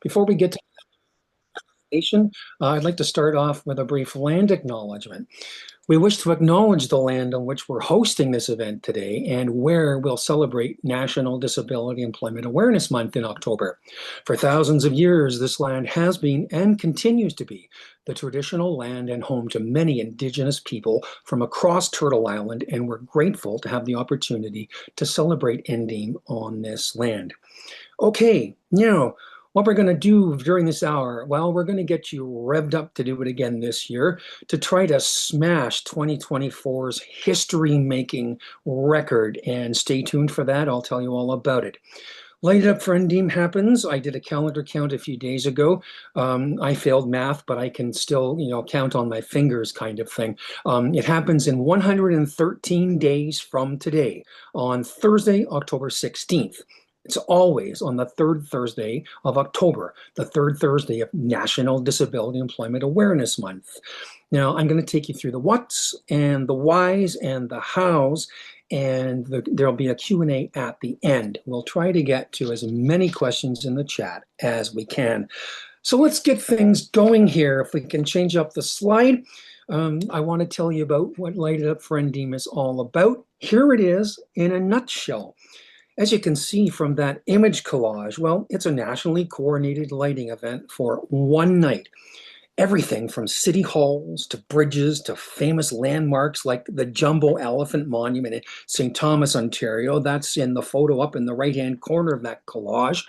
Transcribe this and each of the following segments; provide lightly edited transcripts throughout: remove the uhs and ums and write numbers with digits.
Before we get to the nation, I'd like to start off with a brief land acknowledgement. We wish to acknowledge the land on which we're hosting this event today and where we'll celebrate National Disability Employment Awareness Month in October. For thousands of years, this land has been and continues to be the traditional land and home to many Indigenous people from across Turtle Island, and we're grateful to have the opportunity to celebrate NDEAM on this land. Okay, now what we're going to do during this hour, well, we're going to get you revved up to do it again this year to try to smash 2024's history-making record. And stay tuned for that. I'll tell you all about it. Light It Up for NDEAM happens. I did a calendar count a few days ago. I failed math, but I can still, count on my fingers kind of thing. It happens in 113 days from today on Thursday, October 16th. It's always on the third Thursday of October, the third Thursday of National Disability Employment Awareness Month. Now, I'm going to take you through the whats and the whys and the hows, and there'll be a Q&A at the end. We'll try to get to as many questions in the chat as we can. So let's get things going here. If we can change up the slide, I want to tell you about what Light It Up for NDEAM is all about. Here it is in a nutshell. As you can see from that image collage, well, it's a nationally coordinated lighting event for one night. Everything from city halls to bridges to famous landmarks like the Jumbo Elephant Monument in St. Thomas, Ontario. That's in the photo up in the right-hand corner of that collage.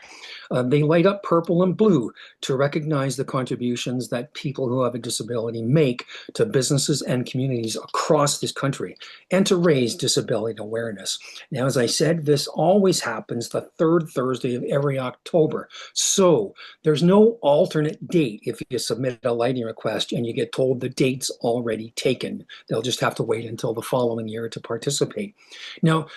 They light up purple and blue to recognize the contributions that people who have a disability make to businesses and communities across this country and to raise disability awareness. Now, as I said, this always happens the third Thursday of every October. So there's no alternate date if you submit a lighting request and you get told the date's already taken. They'll just have to wait until the following year to participate. Now,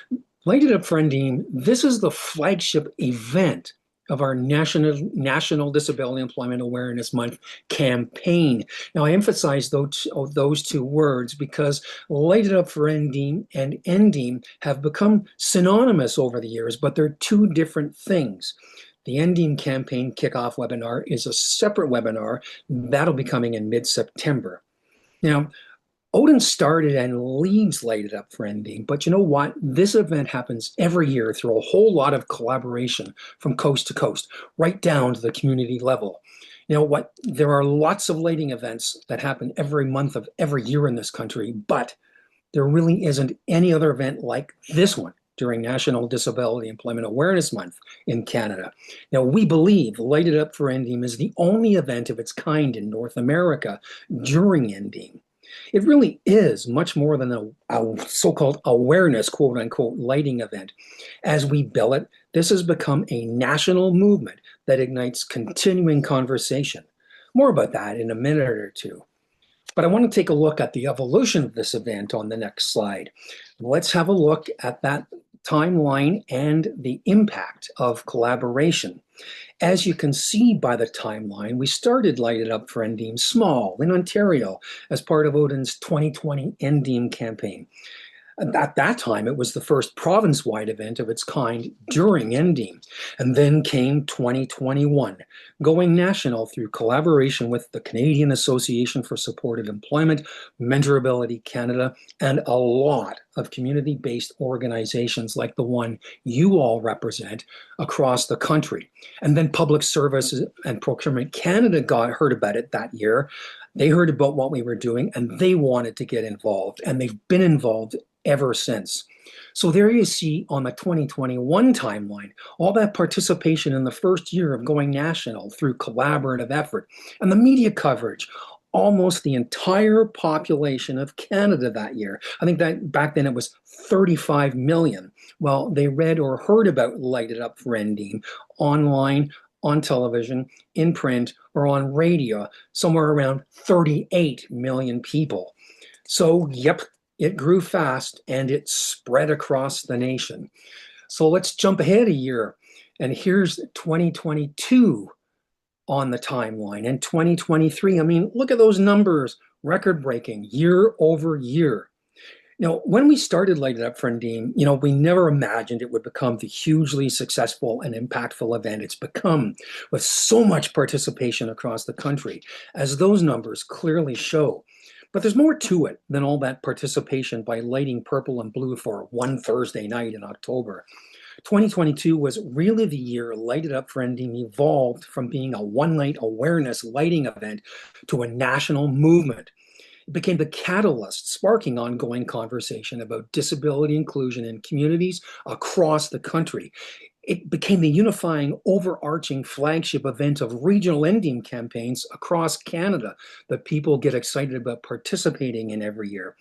Light It Up for NDEAM, this is the flagship event of our National Disability Employment Awareness Month campaign. Now, I emphasize those two words because Light It Up for NDEAM and NDEAM have become synonymous over the years, but they're two different things. The NDEAM campaign kickoff webinar is a separate webinar that'll be coming in mid-September. Now, Odin started and leads Light It Up for NDEAM, but you know what? This event happens every year through a whole lot of collaboration from coast to coast, right down to the community level. You know what? There are lots of lighting events that happen every month of every year in this country, but there really isn't any other event like this one during National Disability Employment Awareness Month in Canada. Now, we believe Light It Up for NDEAM is the only event of its kind in North America during NDEAM. It really is much more than a so-called awareness, quote unquote, lighting event. As we bill it, this has become a national movement that ignites continuing conversation. More about that in a minute or two. But I want to take a look at the evolution of this event on the next slide. Let's have a look at that timeline and the impact of collaboration. As you can see by the timeline, we started Light It Up for NDEAM small in Ontario as part of Odin's 2020 NDEAM campaign. At that time, it was the first province-wide event of its kind during NDEAM. And then came 2021, going national through collaboration with the Canadian Association for Supported Employment, Mentorability Canada, and a lot of community-based organizations like the one you all represent across the country. And then Public Services and Procurement Canada heard about it that year. They heard about what we were doing and they wanted to get involved, and they've been involved ever since. So there you see on the 2021 timeline, all that participation in the first year of going national through collaborative effort and the media coverage, almost the entire population of Canada that year. I think that back then it was 35 million. Well, they read or heard about Light It Up for NDEAM online, on television, in print, or on radio, somewhere around 38 million people. So, yep, it grew fast and it spread across the nation. So let's jump ahead a year. And here's 2022 on the timeline, and 2023. I mean, look at those numbers, record breaking year over year. When we started Light It Up for NDEAM, we never imagined it would become the hugely successful and impactful event it's become with so much participation across the country, as those numbers clearly show. But there's more to it than all that participation by lighting purple and blue for one Thursday night in October. 2022 was really the year Light It Up for NDEAM evolved from being a one-night awareness lighting event to a national movement. It became the catalyst sparking ongoing conversation about disability inclusion in communities across the country. It became the unifying, overarching flagship event of regional NDEAM campaigns across Canada that people get excited about participating in every year.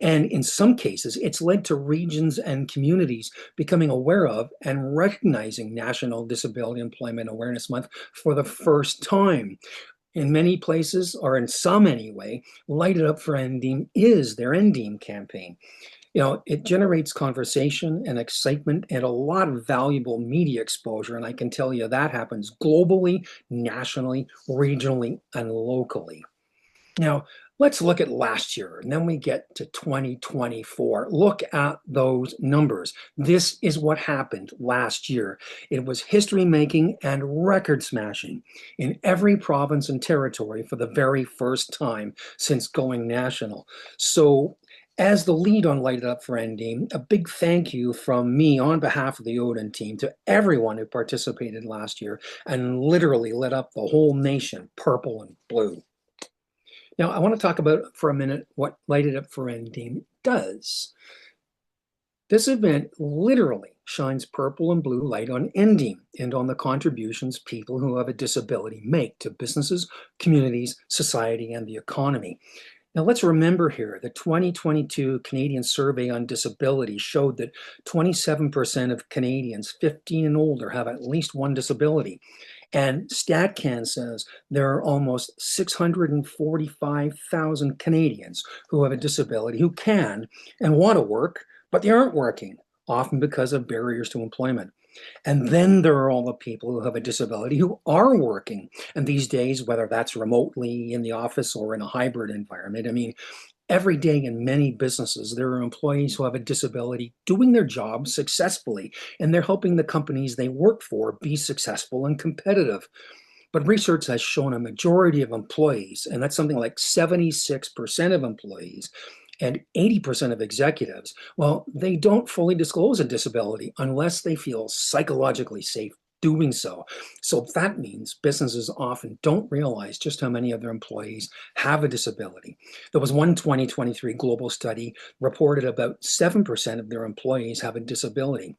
And in some cases, it's led to regions and communities becoming aware of and recognizing National Disability Employment Awareness Month for the first time. In many places, or in some anyway, Light It Up for NDEAM is their NDEAM campaign. It generates conversation and excitement and a lot of valuable media exposure. And I can tell you that happens globally, nationally, regionally, and locally. Now, let's look at last year, and then we get to 2024. Look at those numbers. This is what happened last year. It was history making and record smashing in every province and territory for the very first time since going national. So, as the lead on Light It Up for NDEAM, a big thank you from me on behalf of the Odin team to everyone who participated last year and literally lit up the whole nation purple and blue. Now, I want to talk about for a minute what Light It Up for NDEAM does. This event literally shines purple and blue light on NDEAM and on the contributions people who have a disability make to businesses, communities, society, and the economy. Now, let's remember here the 2022 Canadian Survey on Disability showed that 27% of Canadians 15 and older have at least one disability. And StatCan says there are almost 645,000 Canadians who have a disability who can and want to work, but they aren't working, often because of barriers to employment. And then there are all the people who have a disability who are working. And these days, whether that's remotely in the office or in a hybrid environment, every day in many businesses, there are employees who have a disability doing their job successfully, and they're helping the companies they work for be successful and competitive. But research has shown a majority of employees, and that's something like 76% of employees and 80% of executives, well, they don't fully disclose a disability unless they feel psychologically safe doing so. So that means businesses often don't realize just how many of their employees have a disability. There was one 2023 global study reported about 7% of their employees have a disability.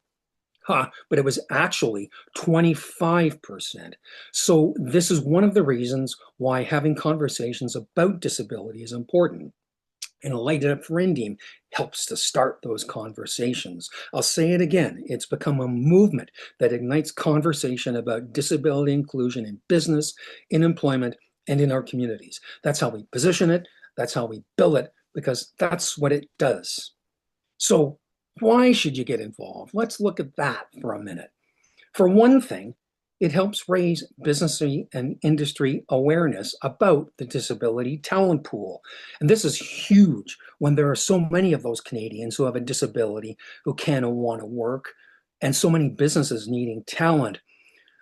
But it was actually 25%. So this is one of the reasons why having conversations about disability is important. And Light It Up for NDEAM helps to start those conversations. I'll say it again, it's become a movement that ignites conversation about disability inclusion in business, in employment, and in our communities. That's how we position it, that's how we build it, because that's what it does. So why should you get involved? Let's look at that for a minute. For one thing, it helps raise business and industry awareness about the disability talent pool. And this is huge when there are so many of those Canadians who have a disability who can and want to work, and so many businesses needing talent.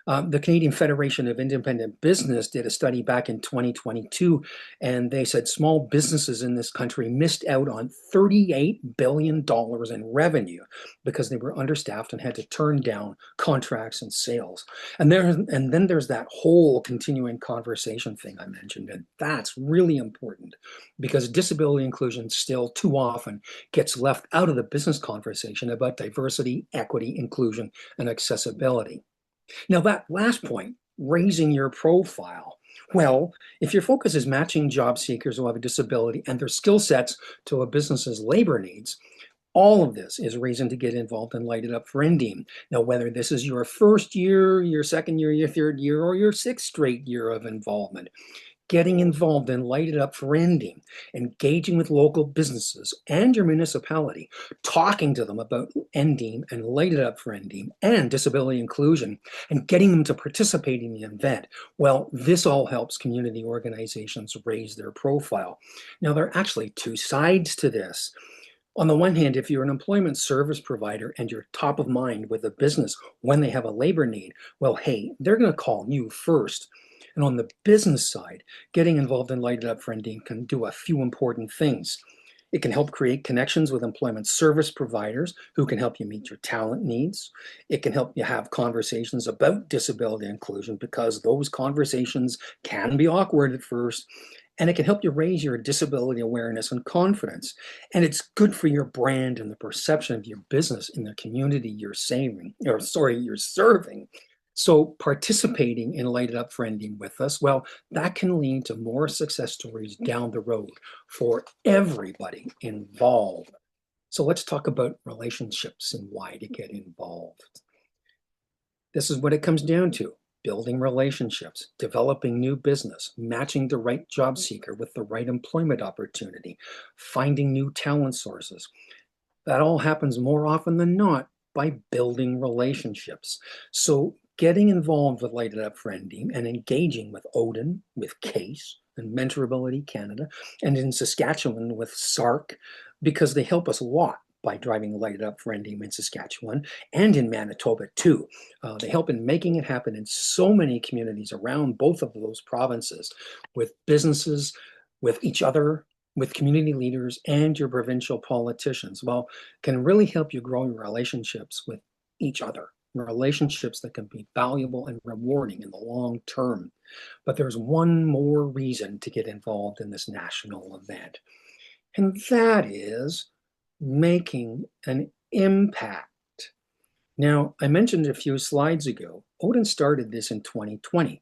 The Canadian Federation of Independent Business did a study back in 2022, and they said small businesses in this country missed out on $38 billion in revenue because they were understaffed and had to turn down contracts and sales. And then there's that whole continuing conversation thing I mentioned, and that's really important because disability inclusion still too often gets left out of the business conversation about diversity, equity, inclusion, and accessibility. Now, that last point, raising your profile. Well, if your focus is matching job seekers who have a disability and their skill sets to a business's labor needs, all of this is reason to get involved and Light It Up for NDEAM. Now, whether this is your first year, your second year, your third year, or your sixth straight year of involvement, getting involved and Light It Up for NDEAM, engaging with local businesses and your municipality, talking to them about NDEAM and Light It Up for NDEAM and disability inclusion, and getting them to participate in the event. Well, this all helps community organizations raise their profile. Now, there are actually two sides to this. On the one hand, if you're an employment service provider and you're top of mind with a business when they have a labor need, well, hey, they're going to call you first. And on the business side, getting involved in Light It Up for NDEAM can do a few important things. It can help create connections with employment service providers who can help you meet your talent needs. It can help you have conversations about disability inclusion because those conversations can be awkward at first. And it can help you raise your disability awareness and confidence. And it's good for your brand and the perception of your business in the community you're serving. So participating in Light It Up for NDEAM with us, well, that can lead to more success stories down the road for everybody involved. So let's talk about relationships and why to get involved. This is what it comes down to: building relationships, developing new business, matching the right job seeker with the right employment opportunity, finding new talent sources. That all happens more often than not by building relationships. So getting involved with Light It Up for NDEAM and engaging with Odin, with CASE, and Mentorability Canada, and in Saskatchewan with SARC, because they help us a lot by driving Light It Up for NDEAM in Saskatchewan and in Manitoba too. They help in making it happen in so many communities around both of those provinces, with businesses, with each other, with community leaders and your provincial politicians. Well, can really help you grow your relationships with each other, relationships that can be valuable and rewarding in the long term. But there's one more reason to get involved in this national event, and that is making an impact. Now, I mentioned a few slides ago, Odin started this in 2020.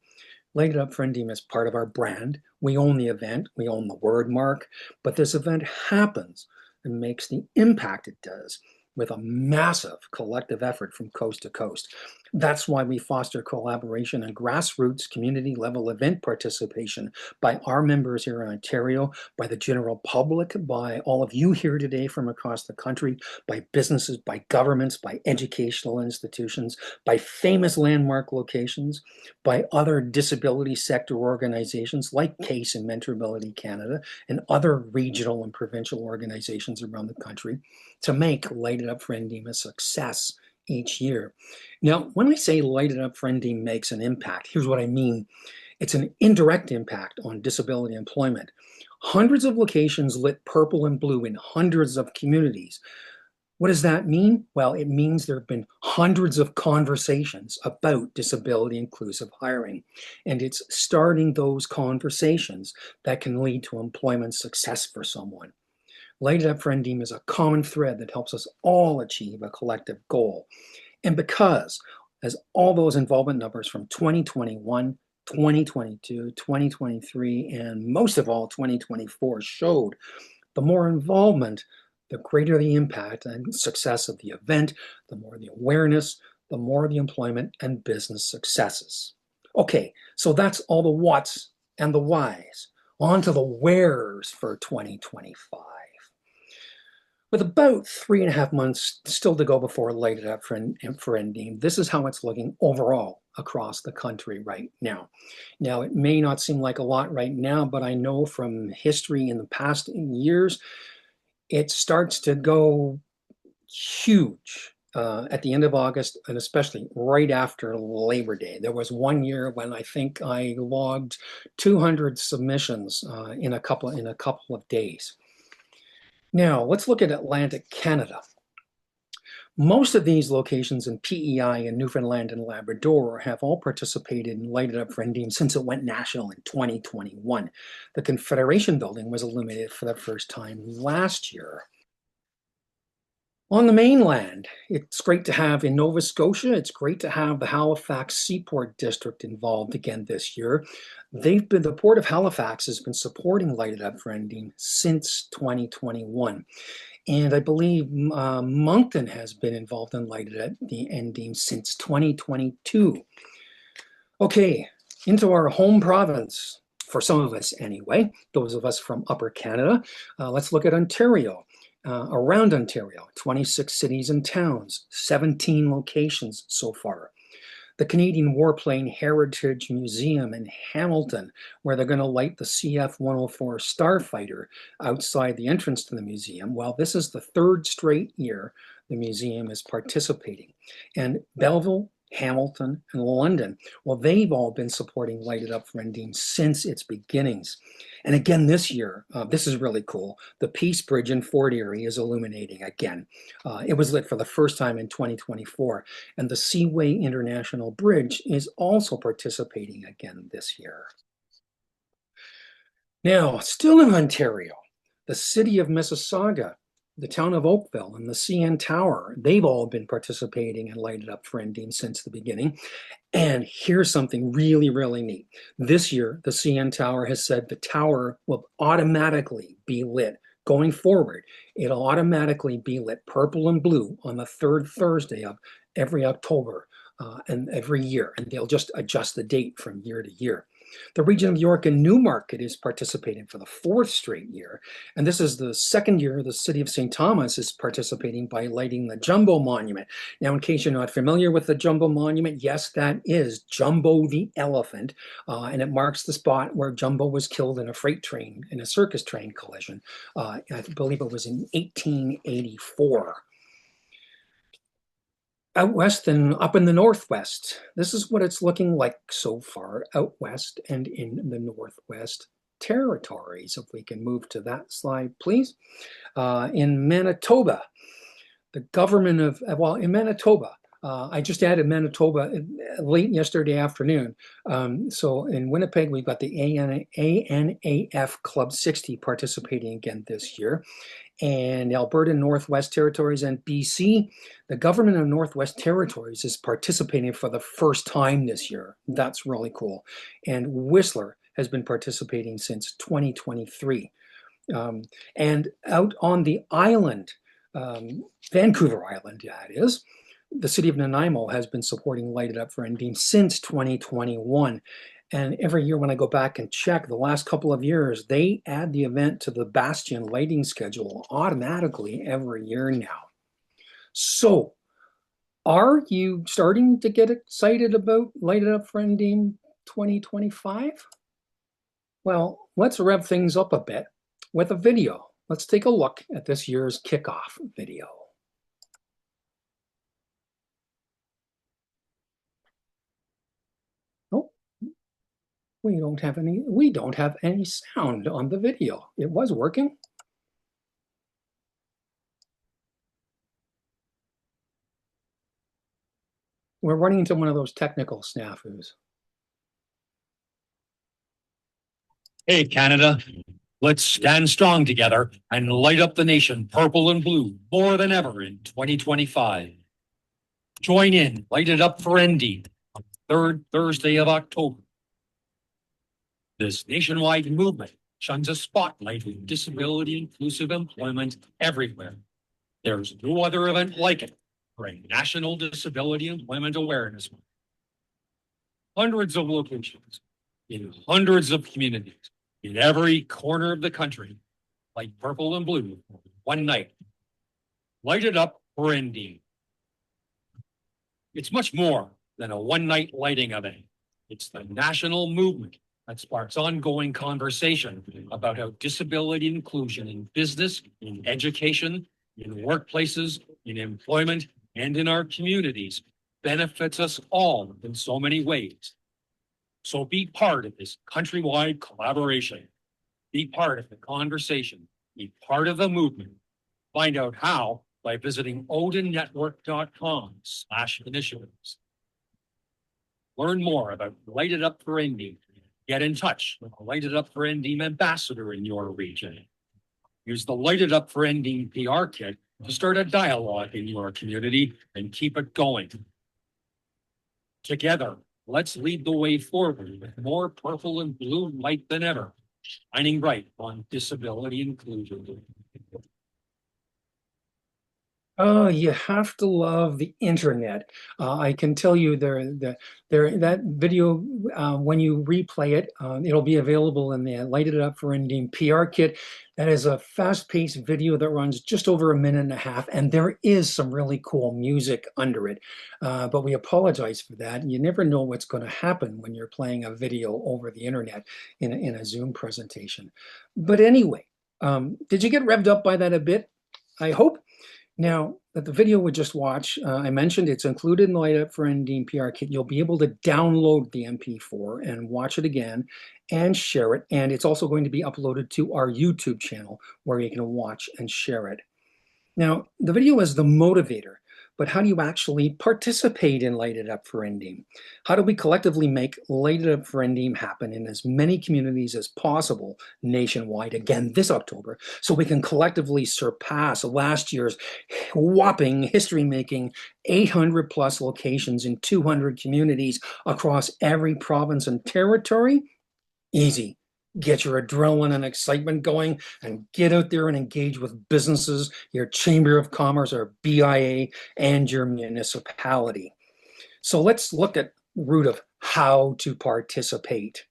Light It Up for NDEAM is part of our brand. We own the event, we own the word mark, but this event happens and makes the impact it does with a massive collective effort from coast to coast. That's why we foster collaboration and grassroots community level event participation by our members here in Ontario, by the general public, by all of you here today from across the country, by businesses, by governments, by educational institutions, by famous landmark locations, by other disability sector organizations like CASE and Mentorability Canada, and other regional and provincial organizations around the country to make Light It Up for NDEAM a success each year. Now, when I say Light It Up for NDEAM makes an impact, here's what I mean. It's an indirect impact on disability employment. Hundreds of locations lit purple and blue in hundreds of communities. What does that mean? Well, it means there have been hundreds of conversations about disability inclusive hiring, and it's starting those conversations that can lead to employment success for someone. Light It Up for NDEAM is a common thread that helps us all achieve a collective goal. And because, as all those involvement numbers from 2021, 2022, 2023, and most of all 2024 showed, the more involvement, the greater the impact and success of the event, the more the awareness, the more the employment and business successes. Okay, so that's all the what's and the whys. On to the wheres for 2025. With about 3.5 months still to go before Light It Up for NDEAM, this is how it's looking overall across the country right now. Now, it may not seem like a lot right now, but I know from history in the past years, it starts to go huge at the end of August, and especially right after Labor Day. There was one year when I think I logged 200 submissions in a couple of days. Now, let's look at Atlantic Canada. Most of these locations in PEI and Newfoundland and Labrador have all participated in Light It Up for NDEAM since it went national in 2021. The Confederation Building was illuminated for the first time last year. On the mainland, it's great to have in Nova Scotia, it's great to have the Halifax Seaport District involved again this year. The Port of Halifax has been supporting Light It Up for NDEAM since 2021. And I believe Moncton has been involved in Light It Up the NDEAM since 2022. Okay, into our home province, for some of us anyway, those of us from Upper Canada. Let's look at Ontario. Around Ontario, 26 cities and towns, 17 locations so far. the Canadian Warplane Heritage Museum in Hamilton, where they're going to light the CF-104 Starfighter outside the entrance to the museum. Well, this is the third straight year the museum is participating. And Belleville, Hamilton, and London, well, they've all been supporting Light It Up for NDEAM since its beginnings. And again this year, this is really cool, the Peace Bridge in Fort Erie is illuminating again. It was lit for the first time in 2024, and the Seaway International Bridge is also participating again this year. Now, still in Ontario, the city of Mississauga, the town of Oakville, and the CN Tower, they've all been participating and Light It Up for NDEAM since the beginning. And here's something really, really neat. This year, the CN Tower has said the tower will automatically be lit going forward. It'll automatically be lit purple and blue on the third Thursday of every October and every year. And they'll just adjust the date from year to year. The region of York and Newmarket is participating for the fourth straight year. And this is the second year the city of St. Thomas is participating by lighting the Jumbo Monument. Now, in case you're not familiar with the Jumbo Monument, yes, that is Jumbo the elephant. And it marks the spot where Jumbo was killed in a freight train, in a circus train collision. I believe it was in 1884. Out west and up in the northwest, this is what it's looking like so far out west and in the Northwest Territories. If we can move to that slide, please. In Manitoba, the government of, well, in Manitoba, I just added Manitoba late yesterday afternoon. So in Winnipeg, we've got the ANAF Club 60 participating again this year. And Alberta, Northwest Territories, and BC, the government of Northwest Territories is participating for the first time this year. That's really cool. And Whistler has been participating since 2023. And out on the island, Vancouver Island, that is, the city of Nanaimo has been supporting Light It Up for NDEAM since 2021. And every year when I go back and check the last couple of years, they add the event to the Bastion lighting schedule automatically every year now. So are you starting to get excited about Light It Up for NDEAM 2025? Well, let's rev things up a bit with a video. Let's take a look at this year's kickoff video. Oh, we don't have any sound on the video. It was working. We're running into one of those technical snafus. Hey, Canada, let's stand strong together and light up the nation purple and blue more than ever in 2025. Join in, Light It Up for NDEAM on the third Thursday of October. This nationwide movement shines a spotlight on disability-inclusive employment everywhere. There's no other event like it for a National Disability Employment Awareness Month. Hundreds of locations in hundreds of communities in every corner of the country, like purple and blue, one night. Light It Up for NDEAM. It's much more than a one-night lighting event. It's the national movement that sparks ongoing conversation about how disability inclusion in business, in education, in workplaces, in employment, and in our communities benefits us all in so many ways. So be part of this countrywide collaboration. Be part of the conversation. Be part of the movement. Find out how by visiting odennetwork.com/initiatives. Learn more about Light It Up for NDEAM. Get in touch with a Light It Up for NDEAM ambassador in your region. Use the Light It Up for NDEAM PR kit to start a dialogue in your community and keep it going. Together, let's lead the way forward with more purple and blue light than ever, shining bright on disability inclusion. Oh, you have to love the internet. I can tell you that video, when you replay it, it'll be available in the Light It Up for NDEAM PR kit. That is a fast-paced video that runs just over a minute and a half, and there is some really cool music under it. But we apologize for that. You never know what's going to happen when you're playing a video over the internet in a Zoom presentation. But anyway, did you get revved up by that a bit? I hope. Now, that the video we just watched, I mentioned it's included in the Light Up for NDEAM PR kit. You'll be able to download the MP4 and watch it again and share it. And it's also going to be uploaded to our YouTube channel where you can watch and share it. Now, the video is the motivator, but how do you actually participate in Light It Up for NDEAM? How do we collectively make Light It Up for NDEAM happen in as many communities as possible nationwide again this October, so we can collectively surpass last year's whopping history-making 800 plus locations in 200 communities across every province and territory? Easy. Get your adrenaline and excitement going and get out there and engage with businesses, your Chamber of Commerce or BIA, and your municipality. So let's look at root of how to participate.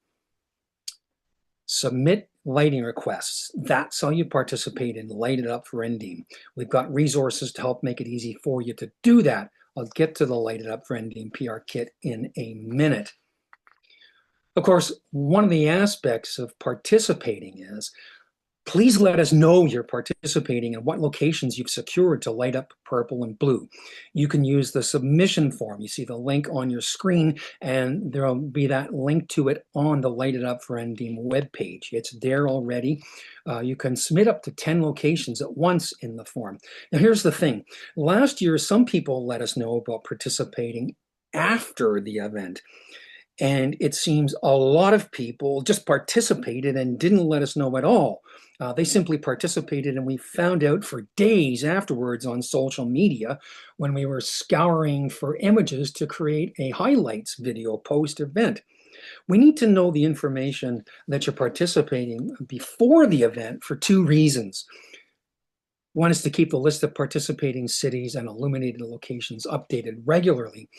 Submit lighting requests. That's how you participate in Light It Up for NDEAM. We've got resources to help make it easy for you to do that. I'll get to the Light It Up for NDEAM PR kit in a minute. Of course, one of the aspects of participating is please let us know you're participating and what locations you've secured to light up purple and blue. You can use the submission form. You see the link on your screen, and there'll be that link to it on the Light It Up for NDEAM webpage. It's there already. You can submit up to 10 locations at once in the form. Now, here's the thing. Last year, some people let us know about participating after the event. And it seems a lot of people just participated and didn't let us know at all. They simply participated, and we found out for days afterwards on social media when we were scouring for images to create a highlights video post-event. We need to know the information that you're participating before the event for two reasons. One is to keep the list of participating cities and illuminated locations updated regularly.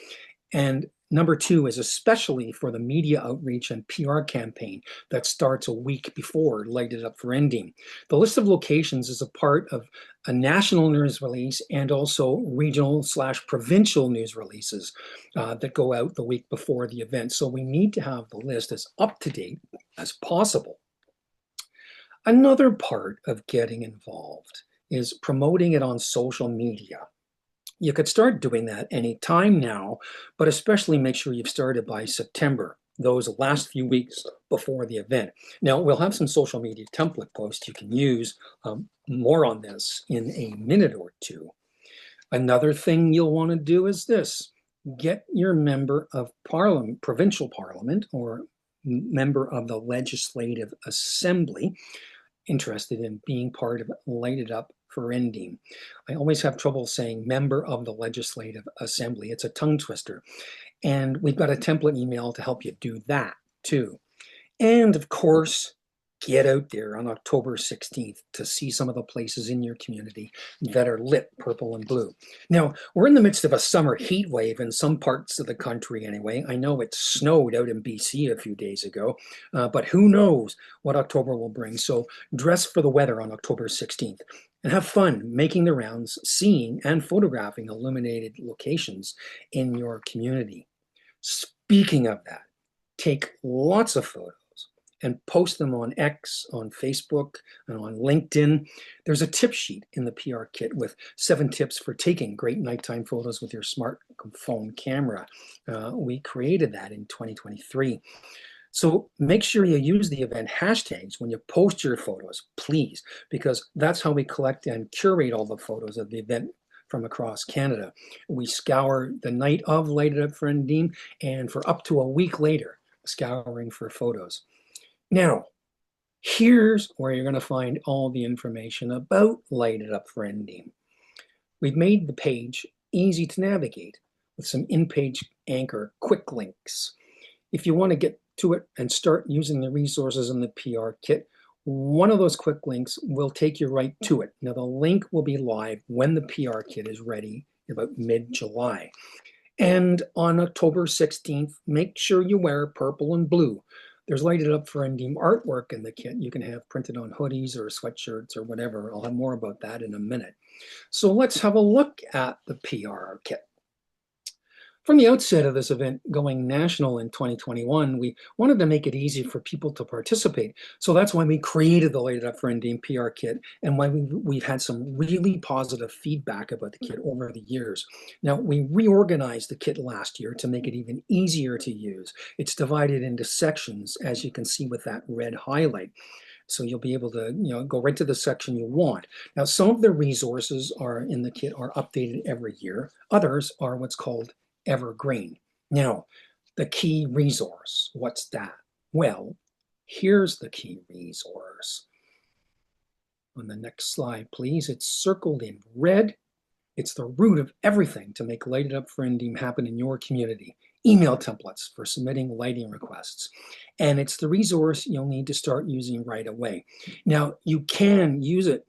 And number two is especially for the media outreach and PR campaign that starts a week before Light It Up for NDEAM. The list of locations is a part of a national news release and also regional/provincial news releases that go out the week before the event. So we need to have the list as up to date as possible. Another part of getting involved is promoting it on social media. You could start doing that anytime now, but especially make sure you've started by September, those last few weeks before the event. Now, we'll have some social media template posts you can use. More on this in a minute or two. Another thing you'll want to do is this. Get your member of parliament, provincial parliament, or member of the Legislative Assembly interested in being part of Light It Up for NDEAM. I always have trouble saying member of the Legislative Assembly. It's a tongue twister. And we've got a template email to help you do that too. And of course, get out there on October 16th to see some of the places in your community that are lit purple and blue. Now, we're in the midst of a summer heat wave in some parts of the country anyway. I know it snowed out in BC a few days ago, but who knows what October will bring. So dress for the weather on October 16th and have fun making the rounds, seeing and photographing illuminated locations in your community. Speaking of that, take lots of photos and post them on X, on Facebook, and on LinkedIn. There's a tip sheet in the PR kit with 7 tips for taking great nighttime photos with your smartphone camera. We created that in 2023. So make sure you use the event hashtags when you post your photos, please, because that's how we collect and curate all the photos of the event from across Canada. We scour the night of Light It Up for NDEAM and for up to a week later, scouring for photos. Now, here's where you're going to find all the information about Light It Up for NDEAM. We've made the page easy to navigate with some in-page anchor quick links. If you want to get to it and start using the resources in the PR kit, One of those quick links will take you right to it. Now, the link will be live when the PR kit is ready, about mid-July. And on October 16th, make sure you wear purple and blue. There's lighted up for NDEAM artwork in the kit you can have printed on hoodies or sweatshirts or whatever. I'll have more about that in a minute. So let's have a look at the PR kit. From the outset of this event going national in 2021, we wanted to make it easy for people to participate. So that's why we created the Light It Up for NDEAM PR kit, and why we've had some really positive feedback about the kit over the years. Now, we reorganized the kit last year to make it even easier to use. It's divided into sections, as you can see with that red highlight. So you'll be able to, go right to the section you want. Now, some of the resources are in the kit are updated every year. Others are what's called evergreen. Now, the key resource, what's that? Well, here's the key resource. On the next slide, please. It's circled in red. It's the root of everything to make Light It Up for NDEAM happen in your community. Email templates for submitting lighting requests. And it's the resource you'll need to start using right away. Now, you can use it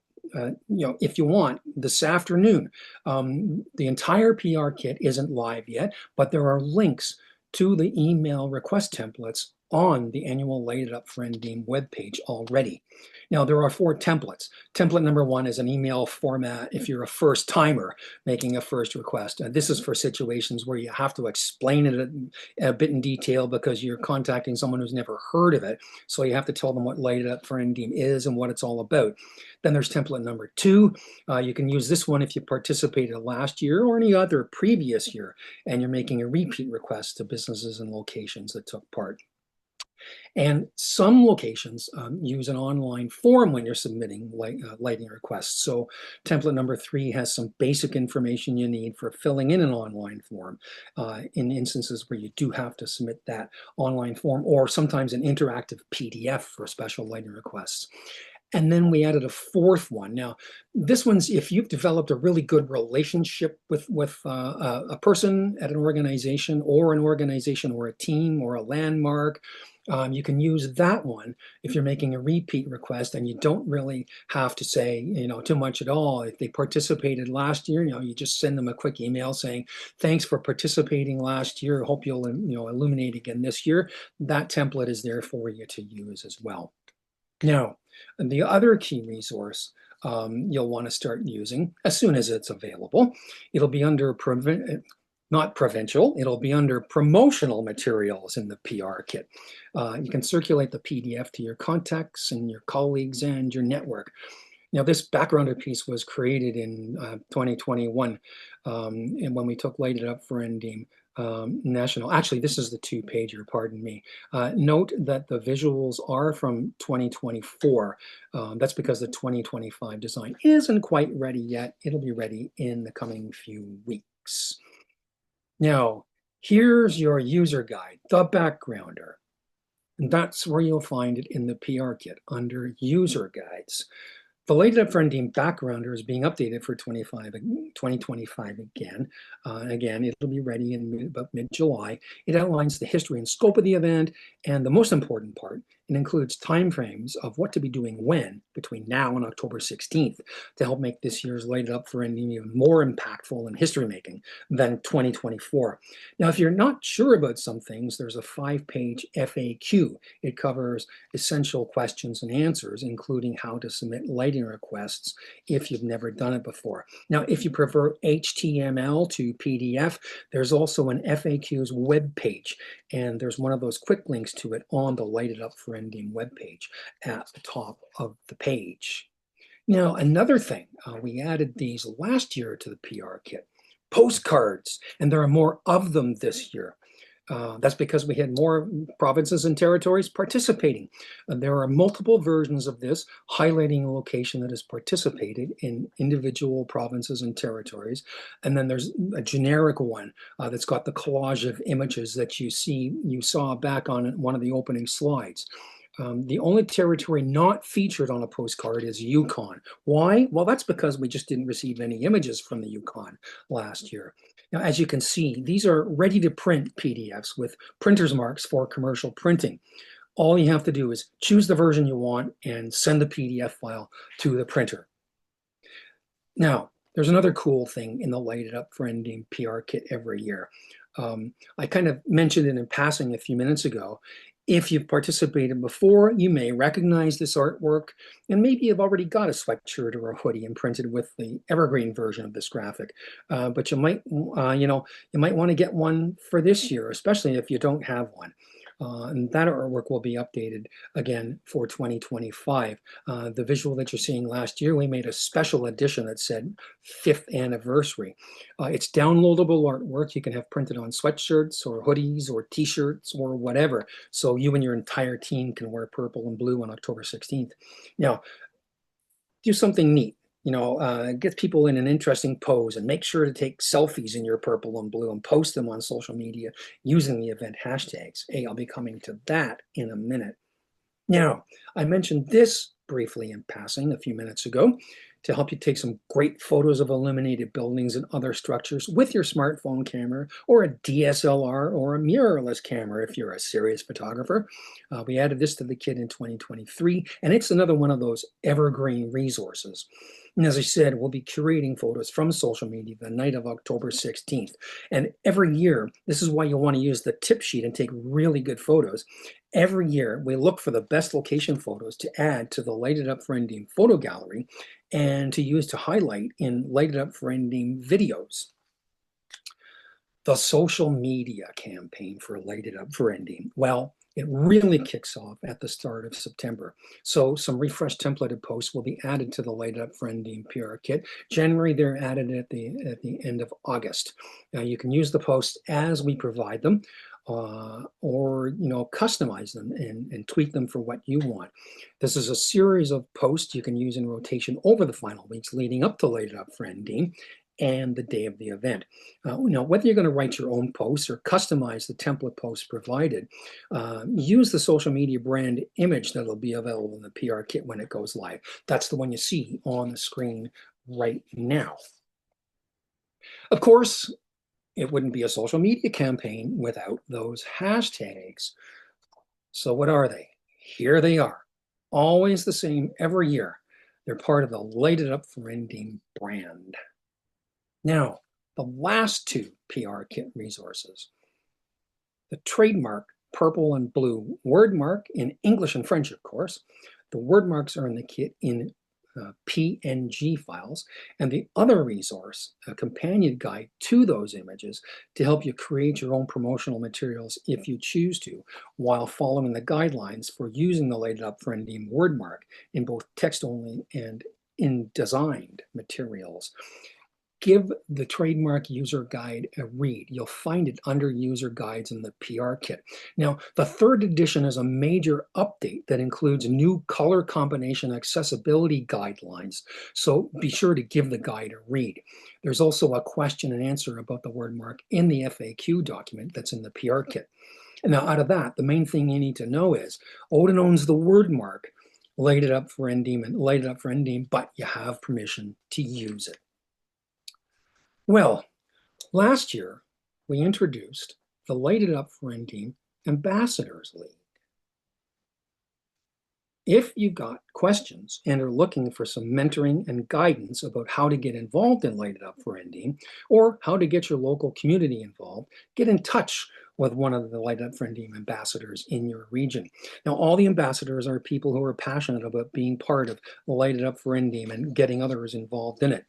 if you want, this afternoon. The entire PR kit isn't live yet, but there are links to the email request templates on the annual Light It Up for NDEAM webpage already. Now, there are 4 templates. Template number 1 is an email format if you're a first timer making a first request. This is for situations where you have to explain it a bit in detail because you're contacting someone who's never heard of it. So you have to tell them what Light It Up for NDEAM is and what it's all about. Then there's template number 2. You can use this one if you participated last year or any other previous year, and you're making a repeat request to businesses and locations that took part. And some locations use an online form when you're submitting lighting requests. So template number 3 has some basic information you need for filling in an online form in instances where you do have to submit that online form, or sometimes an interactive PDF for special lighting requests. And then we added a 4th one. Now, this one's if you've developed a really good relationship with a person at an organization or a team or a landmark. You can use that one if you're making a repeat request, and you don't really have to say, too much at all. If they participated last year, you just send them a quick email saying, thanks for participating last year. Hope you'll, illuminate again this year. That template is there for you to use as well. Now, the other key resource you'll want to start using as soon as it's available. It'll be under not provincial, it'll be under promotional materials in the PR kit. You can circulate the PDF to your contacts and your colleagues and your network. Now, this backgrounder piece was created in 2021, and when we took Light It Up for NDEAM national. Actually, this is the 2-pager, pardon me. Note that the visuals are from 2024. That's because the 2025 design isn't quite ready yet. It'll be ready in the coming few weeks. Now, here's your user guide, the backgrounder. And that's where you'll find it in the PR kit under user guides. The Light It Up for NDEAM backgrounder is being updated for 2025 again. Again, it'll be ready in about mid-July. It outlines the history and scope of the event, and the most important part, it includes timeframes of what to be doing when between now and October 16th to help make this year's Light It Up for NDEAM even more impactful and history-making than 2024. Now, if you're not sure about some things, there's a 5-page FAQ. It covers essential questions and answers, including how to submit lighting requests if you've never done it before. Now, if you prefer HTML to PDF, there's also an FAQs web page, and there's one of those quick links to it on the Light It Up for NDEAM webpage at the top of the page. Now, another thing, we added these last year to the PR kit, postcards, and there are more of them this year. That's because we had more provinces and territories participating. There are multiple versions of this, highlighting a location that has participated in individual provinces and territories. And then there's a generic one that's got the collage of images that you saw back on one of the opening slides. The only territory not featured on a postcard is Yukon. Why? Well, that's because we just didn't receive any images from the Yukon last year. Now, as you can see, these are ready to print PDFs with printer's marks for commercial printing. All you have to do is choose the version you want and send the PDF file to the printer. Now, there's another cool thing in the Light It Up for NDEAM PR kit every year. I kind of mentioned it in passing a few minutes ago. If you've participated before, you may recognize this artwork, and maybe you've already got a sweatshirt or a hoodie imprinted with the evergreen version of this graphic. But you might want to get one for this year, especially if you don't have one. And that artwork will be updated again for 2025. The visual that you're seeing last year, we made a special edition that said 5th anniversary. It's downloadable artwork you can have printed on sweatshirts or hoodies or t-shirts or whatever. So you and your entire team can wear purple and blue on October 16th. Now, do something neat. Get people in an interesting pose and make sure to take selfies in your purple and blue and post them on social media using the event hashtags. Hey, I'll be coming to that in a minute. Now, I mentioned this briefly in passing a few minutes ago to help you take some great photos of illuminated buildings and other structures with your smartphone camera or a DSLR or a mirrorless camera if you're a serious photographer. We added this to the kit in 2023, and it's another one of those evergreen resources. And as I said, we'll be curating photos from social media the night of October 16th. And every year, this is why you want to use the tip sheet and take really good photos. Every year, we look for the best location photos to add to the Light It Up for NDEAM photo gallery and to use to highlight in Light It Up for NDEAM videos. The social media campaign for Light It Up for NDEAM. Well, it really kicks off at the start of September. So some refreshed templated posts will be added to the Light It Up for NDEAM PR kit. Generally, they're added at the end of August. Now, you can use the posts as we provide them. Or customize them and tweak them for what you want. This is a series of posts you can use in rotation over the final weeks leading up to Light It Up for NDEAM and the day of the event. Whether you're going to write your own posts or customize the template posts provided, use the social media brand image that'll be available in the PR kit when it goes live. That's the one you see on the screen right now. Of course, it wouldn't be a social media campaign without those hashtags. So what are they? Here they are. Always the same every year. They're part of the Light It Up for NDEAM brand. Now, the last two PR kit resources. The trademark purple and blue word mark in English and French, of course. The word marks are in the kit in PNG files, and the other resource, a companion guide to those images to help you create your own promotional materials if you choose to, while following the guidelines for using the Light It Up for NDEAM word mark in both text only and in designed materials. Give the trademark user guide a read. You'll find it under user guides in the PR kit. Now, the third edition is a major update that includes new color combination accessibility guidelines. So be sure to give the guide a read. There's also a question and answer about the word mark in the FAQ document that's in the PR kit. And now out of that, the main thing you need to know is Odin owns the word mark, Light It Up for NDEAM and Light It Up for NDEAM, but you have permission to use it. Well, last year, we introduced the Light It Up for NDEAM Ambassadors League. If you've got questions and are looking for some mentoring and guidance about how to get involved in Light It Up for NDEAM or how to get your local community involved, get in touch with one of the Light It Up for NDEAM ambassadors in your region. Now, all the ambassadors are people who are passionate about being part of Light It Up for NDEAM and getting others involved in it.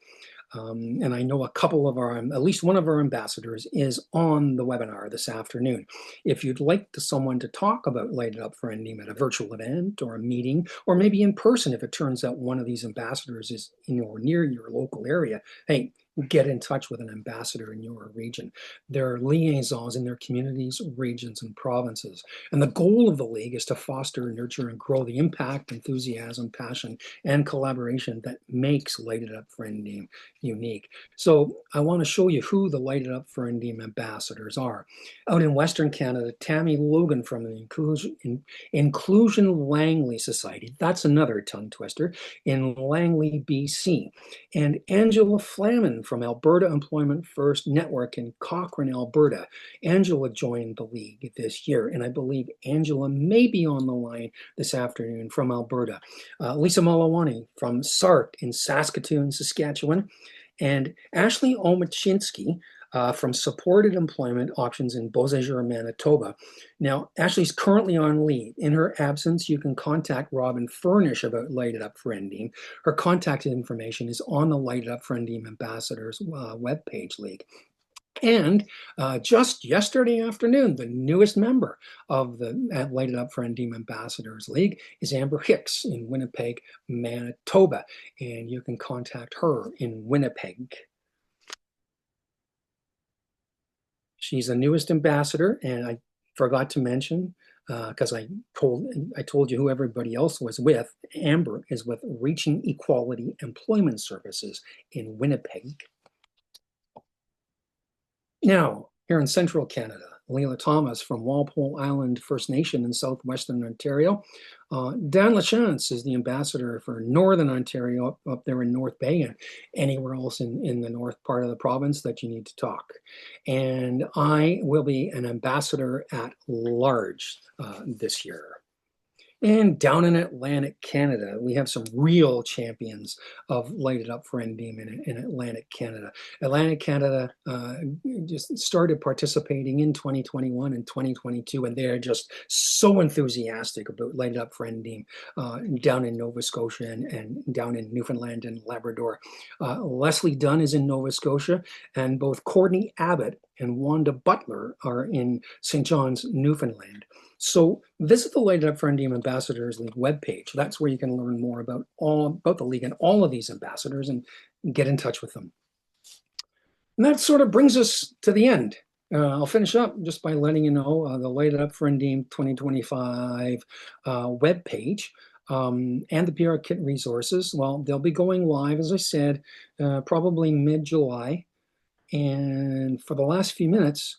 And I know a couple of our, at least one of our ambassadors is on the webinar this afternoon. If you'd like someone to talk about Light It Up for NDEAM at a virtual event or a meeting, or maybe in person if it turns out one of these ambassadors is in or near your local area, hey, get in touch with an ambassador in your region. There are liaisons in their communities, regions, and provinces. And the goal of the league is to foster, nurture, and grow the impact, enthusiasm, passion, and collaboration that makes Light It Up for NDEAM unique. So I want to show you who the Light It Up for NDEAM ambassadors are. Out in Western Canada, Tammy Logan from the Inclusion Langley Society, that's another tongue twister, in Langley, BC, and Angela Flaman from Alberta Employment First Network in Cochrane, Alberta. Angela joined the league this year, and I believe Angela may be on the line this afternoon from Alberta. Lisa Malawani from SART in Saskatoon, Saskatchewan, and Ashley Omachinsky from Supported Employment Options in Beausejour, Manitoba. Now, Ashley's currently on leave. In her absence, you can contact Robin Furnish about Light It Up for NDEAM. Her contact information is on the Light It Up for NDEAM Ambassadors webpage league. And just yesterday afternoon, the newest member of the Light It Up for NDEAM Ambassadors League is Amber Hicks in Winnipeg, Manitoba. And you can contact her in Winnipeg. She's the newest ambassador, and I forgot to mention because I told you who everybody else was with. Amber is with Reaching Equality Employment Services in Winnipeg. Now, here in central Canada, Leila Thomas from Walpole Island First Nation in southwestern Ontario. Dan Lachance is the ambassador for Northern Ontario up there in North Bay and anywhere else in the north part of the province that you need to talk. And I will be an ambassador at large this year. And down in Atlantic Canada, we have some real champions of Light It Up for NDEAM in Atlantic Canada. Atlantic Canada just started participating in 2021 and 2022, and they're just so enthusiastic about Light It Up for NDEAM down in Nova Scotia and down in Newfoundland and Labrador. Leslie Dunn is in Nova Scotia, and both Courtney Abbott and Wanda Butler are in St. John's, Newfoundland. So visit the Light It Up for NDEAM Ambassadors League webpage. That's where you can learn more about the league and all of these ambassadors and get in touch with them. And that sort of brings us to the end. I'll finish up just by letting you know the Light It Up for NDEAM 2025 webpage and the PR Kit resources. Well, they'll be going live, as I said, probably mid-July. And for the last few minutes,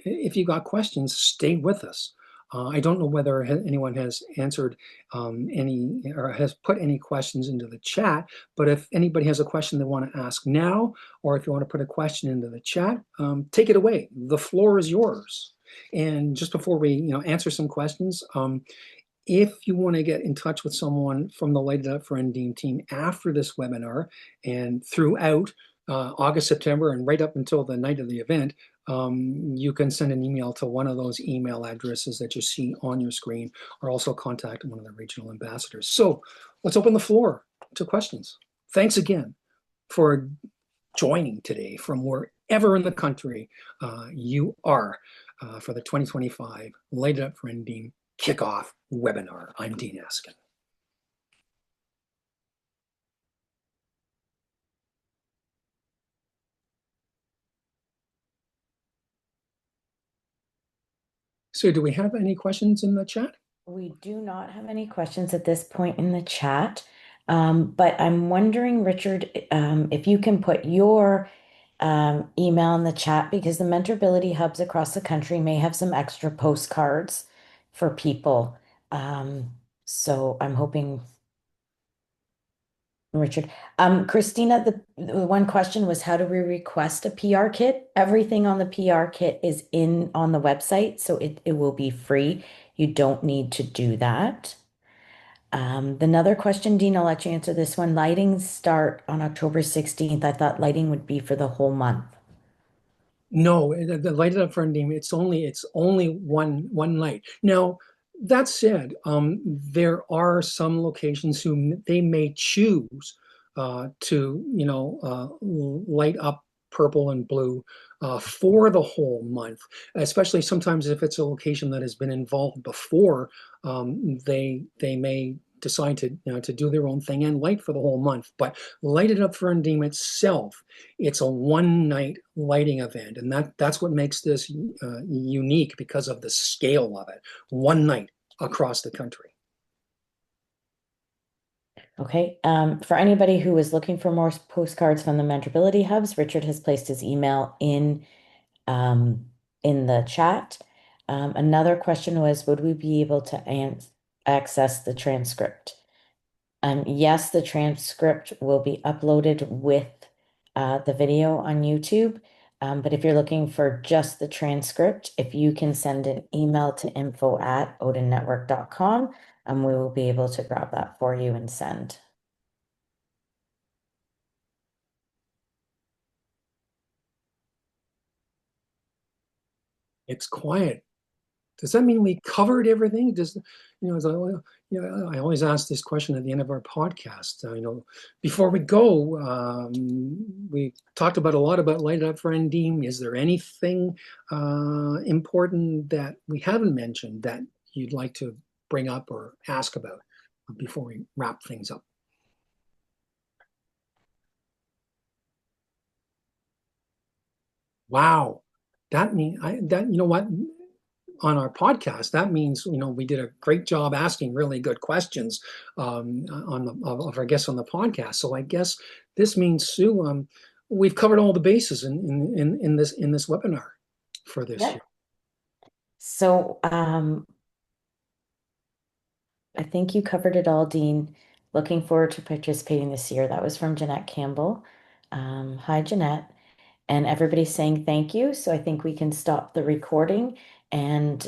if you got questions, stay with us. I don't know whether anyone has answered any or has put any questions into the chat, but if anybody has a question they want to ask now, or if you want to put a question into the chat, take it away. The floor is yours. And just before we answer some questions, if you want to get in touch with someone from the Light It Up for NDEAM team after this webinar and throughout August, September, and right up until the night of the event, you can send an email to one of those email addresses that you see on your screen, or also contact one of the regional ambassadors. So let's open the floor to questions. Thanks again for joining today from wherever in the country you are for the 2025 Light It Up for NDEAM kickoff webinar. I'm Dean Askin. So do we have any questions in the chat? We do not have any questions at this point in the chat, but I'm wondering, Richard, if you can put your email in the chat, because the Mentorability hubs across the country may have some extra postcards for people. So I'm hoping, Richard. Christina, the one question was, how do we request a PR kit? Everything on the PR kit is on the website, so it will be free. You don't need to do that. Another question, Dean, I'll let you answer this one. Lighting start on October 16th. I thought lighting would be for the whole month. No, the Light It Up for NDEAM, it's only one night. Now, that said, there are some locations who they may choose to light up purple and blue for the whole month, especially sometimes if it's a location that has been involved before. They may decide to do their own thing and light for the whole month. But Light It Up for NDEAM itself, it's a one-night lighting event, and that's what makes this unique, because of the scale of it. One night across the country. Okay. For anybody who is looking for more postcards from the Mentorability hubs, Richard has placed his email in the chat. Another question was, would we be able to access the transcript? Yes, the transcript will be uploaded with the video on YouTube. But if you're looking for just the transcript, if you can send an email to info@odinetwork.com, we will be able to grab that for you and send. It's quiet. Does that mean we covered everything? Does, as I always ask this question at the end of our podcast. Before we go, we talked about a lot about Light Up for NDEAM. Is there anything important that we haven't mentioned that you'd like to bring up or ask about before we wrap things up? Wow, that you know what? On our podcast, that means we did a great job asking really good questions of our guests on the podcast. So I guess this means, Sue, we've covered all the bases in this webinar for this Yeah. year. So I think you covered it all, Dean. Looking forward to participating this year. That was from Jeanette Campbell. Hi, Jeanette. And everybody's saying thank you. So I think we can stop the recording and